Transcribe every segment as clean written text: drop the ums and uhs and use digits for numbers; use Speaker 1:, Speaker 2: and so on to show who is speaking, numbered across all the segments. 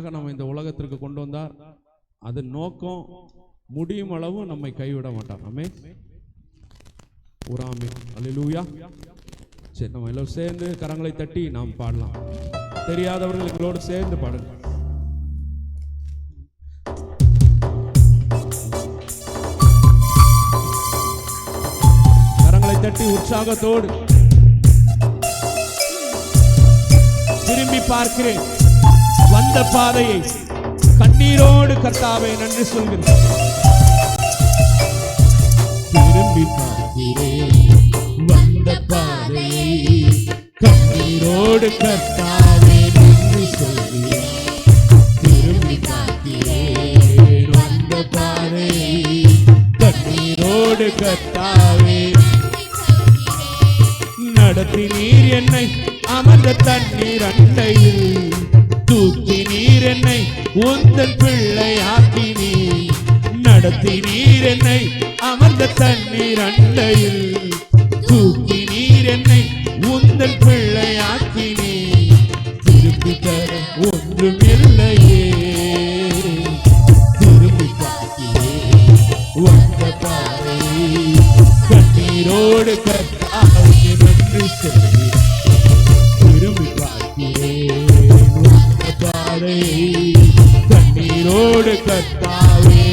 Speaker 1: நம்ம இந்த உலகத்திற்கு கொண்டு வந்தார். அது நோக்கம் முடியும் அளவு நம்மை கைவிட மாட்டார். ஆமென். உராமே அல்லேலூயா. சரி, நம்ம எல்லோரும் சேர்ந்து கரங்களை தட்டி நாம் பாடலாம். தெரியாதவர்கள் எங்களோடு சேர்ந்து பாடுங்க. கரங்களை தட்டி உற்சாகத்தோடு திரும்பி பார்க்கிறேன் வந்த பாதையை, கண்ணீரோடு கர்த்தாவே நன்றி சொல்கிறேன். திரும்பி பார்க்கிறேன் வந்த பாதையை, கண்ணீரோடு கர்த்தாவே நன்றி சொல்கிறேன். திரும்பி பார்க்கிறேன் வந்த பாதையை, கண்ணீரோடு கர்த்தாவே நடத்தி நீர் என்னை அமர்ந்த தண்ணீர் அண்டையில், தூக்கி நீர் என்னை உந்தன் பிள்ளையாக்கி நீர். நடத்தி நீர் என்னை அமர்ந்த தண்ணீர் அண்டையில், தூக்கி நீர் என்னை உந்தன் பிள்ளையாக்கி நீர். திருப்பி தர ஒன்றும் இல்லையே, திருப்பி பார்க்கிறேன் வந்த பாதை, கண்ணீரோடு கர்த்தாவே நன்றி சொல்கிறேன். திரும்பி பார்க்கிறேன் வந்த பாதை, கண்ணீரோடு கர்த்தாவே.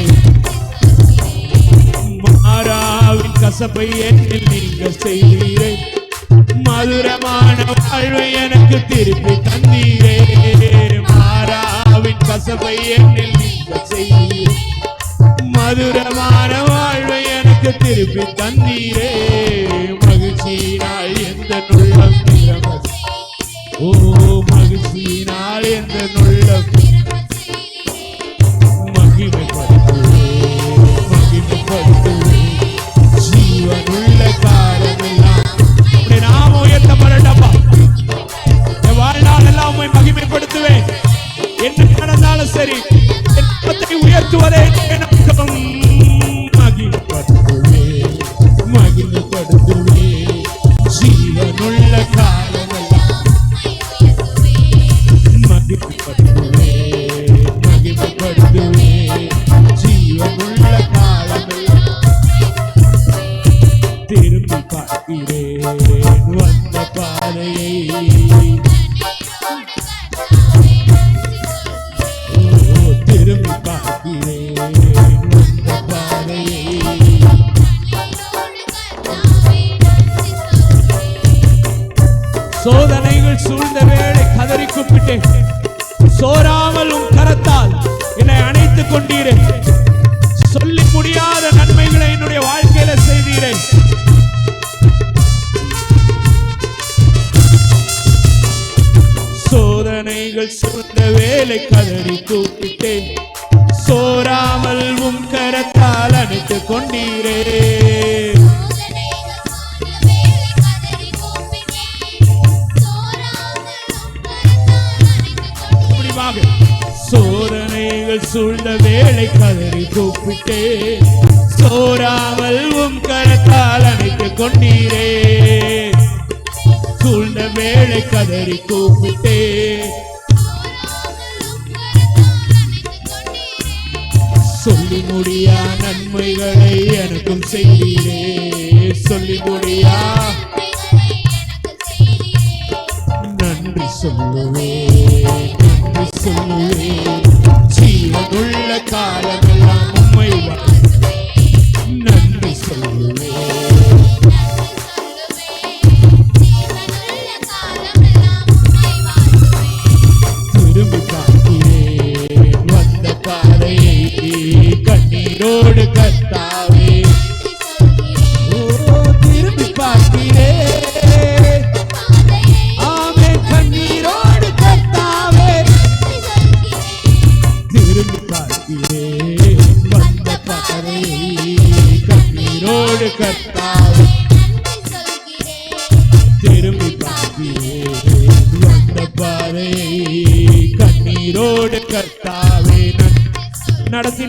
Speaker 1: மாறாவின் கசப்பை என்னில் நீங்க செய்தீரே, மதுரமான வாழ்வை எனக்கு திருப்பி தந்தீரே. மாறாவின் கசப்பை என்னில் நீங்க செய்தீரே, மதுரமான வாழ்வை எனக்கு திருப்பி தந்தீரே. மகிழ்ச்சியினால் எந்த நுள்ளம் நிரம்பச், ஓ மகிழ்ச்சியினால் எந்த நுள்ளம் மகிமைப்படுத்துவே, மகிமைப்படுத்துவே. ஜீவனுள்ள காலமெல்லாம் உம்முடைய நாமம் உயர்த்தப்படட்டப்பா. என் வாழ்நாள் எல்லாம் உம்மை மகிமைப்படுத்துவேன். என்ன நடந்தாலும் சரி, என் நாமத்தை உயர்த்துவதே நோக்கம். மகிமைப்படுத்துவே, மகிமைப்படுத்துவே. ஜீவனுள்ள காலமெல்லாம் மகிமைப்படுத்துவே, மகிமைப்படுத்துவே. ஜீவனுள்ள காலமெல்லாம் திரும்பி பார்க்கிறேன் வந்த பாதையை, திரும்பி பார்க்கிறேன் வந்த பாதையை. சோதனைகள் சூழ்ந்த வேளை கதறி கூப்பிட்டேன், சோராமல் உன் கரத்தால் என்னை அணைத்துக் கொண்டீரே. சொல்லி முடியாத நன்மைகளை என்னுடைய வாழ்க்கையில செய்தீரே. சோதனைகள் சூழ்ந்த வேளை கதறி கூப்பிட்டேன், சோராமல் உன் கரத்தால் அணைத்துக் கொண்டீரே. சோதனைகள் சூழ்ந்த வேளை கதறி கூப்பிட்டே, சோராமல் உம் கரத்தால் அணைத்துக் கொண்டீரே. சூழ்ந்த வேளை கதறி கூப்பிட்டே, சொல்லி முடியா நன்மைகளை எனக்கும் செய்தீரே. சொல்லி முடியா நன்றி சொல்லுவே, நன்றி சொல்லுவே. ஜீவனுள்ள காலமெல்லாம் உம்மை நன்றி சொல்லுவே. திரும்பி பார்க்கிறேன் வந்த பாதையை, கண்ணீரோடு கர்த்தாவே. ஓ திரும்பி பார்க்கிறேன், கண்ணீரோடு கர்த்தாவே. திரும்பி பார்க்கிறேன் வந்த பாதையை, கண்ணீரோடு கர்த்தாவே. திரும்பி பார்க்கிறேன் வந்த பாதையை, கண்ணீரோடு கர்த்தாவே. நடத்தி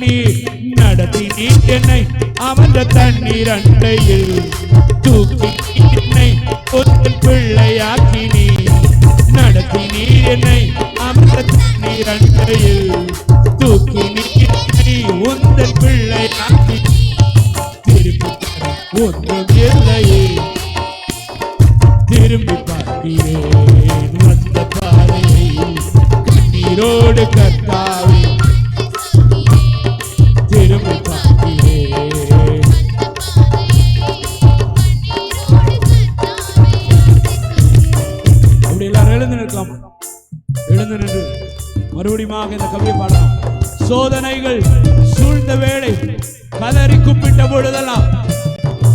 Speaker 1: நீர் என்னை அமர்ந்த தண்ணீர் அண்டையில், தூக்கி என்னை உந்தன் பிள்ளையாக்கி நீர். நடத்தி நீர் என்னை அமிர்த தண்ணீர் அண்டையில் தூக்கி நீ உந்தன் பிள்ளை ஆக்கி திருப்பி ஒன்றும் இல்லையே. திரும்பி பார்க்கிறேன் வந்த பாதையை கண்ணீரோடு கர்த்தாவே. திரும்பி பார்க்கிறேன். அப்படி எல்லாரும் எழுந்து நிற்கலாம். எழுந்து நின்று மறுபடியும் இந்த கவியை பாடலாம். சோதனைகள் சூழ்ந்த வேளை கதறி கூப்பிட்ட பொழுதெல்லாம்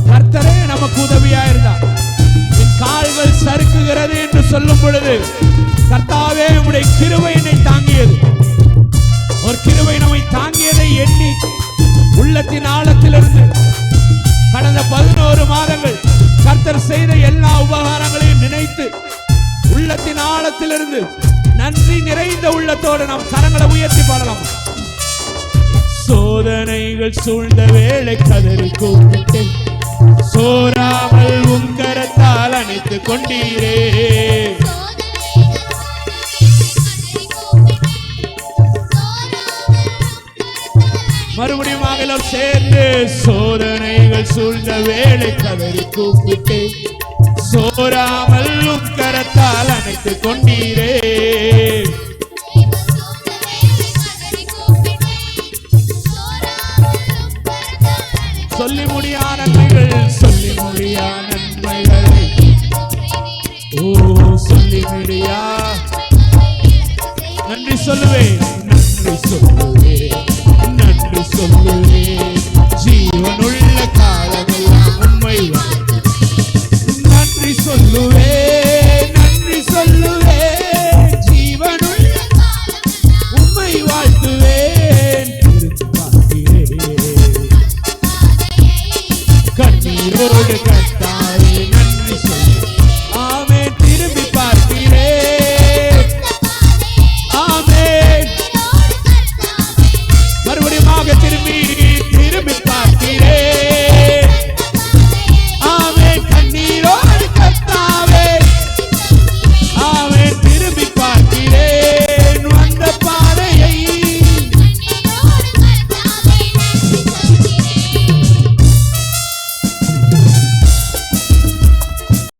Speaker 1: கர்த்தரே நமக்கு உதவியா இருந்தார். என் கால்கள் சறுக்குகிறது என்று சொல்லும் பொழுது கர்த்தாவே உம்முடைய கிருபை என்னை தாங்கியது. ஒரு கிருபை நம்மை தாங்கியதை எண்ணி உள்ளத்தின் ஆழத்திலிருந்து கடந்த 11 மாதங்கள் கர்த்தர் செய்த எல்லா உபகாரங்களையும் நினைத்து உள்ளத்தின் ஆழத்திலிருந்து நன்றி நிறைந்த உள்ளத்தோடு நாம் கரங்களை உயர்த்தி பாடலாம். சோதனைகள் சூழ்ந்த வேளை கதறி கூப்பிட்டேன், சோராமல் உம் கரத்தால் அணைத்துக் கொண்டீரே. மறுபடியும் எல்லாம் சேர்ந்து சோதனைகள் சூழ்ந்த வேளை கதறி கூப்பிட்டேன், சோராமல் உம் கரத்தால் அணைத்துக் கொண்டீரே. சொல்லி முடியா நன்மைகள், சொல்லி முடியா நன்மைகள், ஓ சொல்லி முடியா. நன்றி சொல்லுவேன், நன்றி சொல்லுவேன், நன்றி சொல்லுவேன். ஜீவனுள்ள காலமெல்லாம் உண்மை நன்றி சொல்லுவேன்.